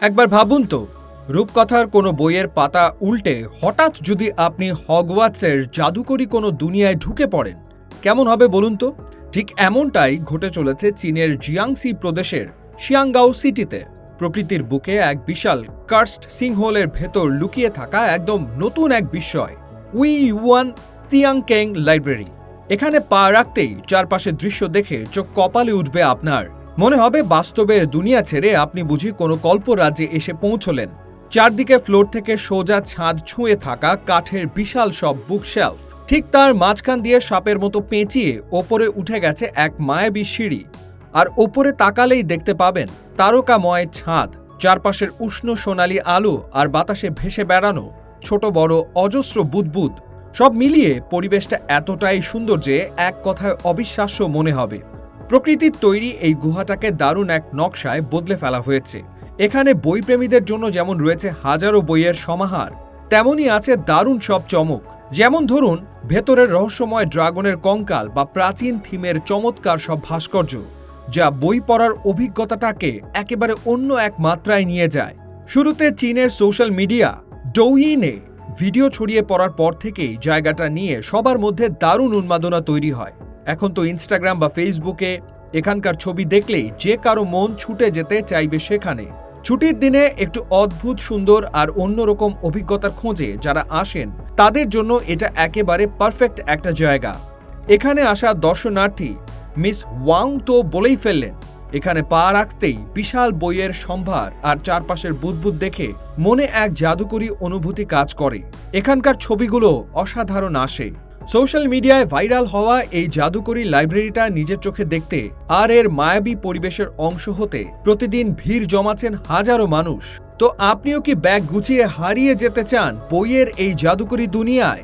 একবার ভাবুন তো, রূপকথার কোনো বইয়ের পাতা উল্টে হঠাৎ যদি আপনি হগওয়াটসের জাদুকরী কোনো দুনিয়ায় ঢুকে পড়েন, কেমন হবে বলুন তো? ঠিক এমনটাই ঘটে চলেছে চীনের জিয়াংসি প্রদেশের শিয়াংগাও সিটিতে। প্রকৃতির বুকে এক বিশাল কার্সড সিংহলের ভেতর লুকিয়ে থাকা একদম নতুন এক বিস্ময়, উই ইউয়ান তিয়াংকেং লাইব্রেরি। এখানে পা রাখতেই চারপাশের দৃশ্য দেখে চোখ কপালে উঠবে আপনার। মনে হবে বাস্তবের দুনিয়া ছেড়ে আপনি বুঝি কোনো কল্পরাজ্যে এসে পৌঁছলেন। চারদিকে ফ্লোর থেকে সোজা ছাদ ছুঁয়ে থাকা কাঠের বিশাল সব বুকশেলফ, ঠিক তার মাঝখান দিয়ে সাপের মতো পেঁচিয়ে ওপরে উঠে গেছে এক মায়াবী সিঁড়ি। আর ওপরে তাকালেই দেখতে পাবেন তারকাময় ছাদ, চারপাশের উষ্ণ সোনালী আলো আর বাতাসে ভেসে বেড়ানো ছোট বড় অজস্র বুদবুদ। সব মিলিয়ে পরিবেশটা এতটাই সুন্দর যে এক কথায় অবিশ্বাস্য মনে হবে। প্রকৃতির তৈরি এই গুহাটাকে দারুণ এক নকশায় বদলে ফেলা হয়েছে। এখানে বইপ্রেমীদের জন্য যেমন রয়েছে হাজারো বইয়ের সমাহার, তেমনই আছে দারুণ সব চমক। যেমন ধরুন ভেতরের রহস্যময় ড্রাগনের কঙ্কাল বা প্রাচীন থিমের চমৎকার সব ভাস্কর্য, যা বই পড়ার অভিজ্ঞতাটাকে একেবারে অন্য এক মাত্রায় নিয়ে যায়। শুরুতে চীনের সোশ্যাল মিডিয়া ডৌইনে ভিডিও ছড়িয়ে পড়ার পর থেকেই জায়গাটা নিয়ে সবার মধ্যে দারুণ উন্মাদনা তৈরি হয়। এখন তো ইনস্টাগ্রাম বা ফেসবুকে এখানকার ছবি দেখলেই যে কারো মন ছুটে যেতে চাইবে সেখানে। ছুটির দিনে একটু অদ্ভুত সুন্দর আর অন্যরকম অভিজ্ঞতার খোঁজে যারা আসেন, তাদের জন্য এটা একেবারে পারফেক্ট একটা জায়গা। এখানে আসা দর্শনার্থী মিস ওয়াং তো বলেই ফেললেন, এখানে পা রাখতেই বিশাল বইয়ের সম্ভার আর চারপাশের বুদবুদ দেখে মনে এক জাদুকরী অনুভূতি কাজ করে। এখানকার ছবিগুলো অসাধারণ আসে। সোশ্যাল মিডিয়ায় ভাইরাল হওয়া এই জাদুকরী লাইব্রেরিটা নিজের চোখে দেখতে আর এর মায়াবী পরিবেশের অংশ হতে প্রতিদিন ভিড় জমাচ্ছেন হাজারো মানুষ। তো আপনিও কি ব্যাগ গুছিয়ে হারিয়ে যেতে চান বইয়ের এই জাদুকরী দুনিয়ায়?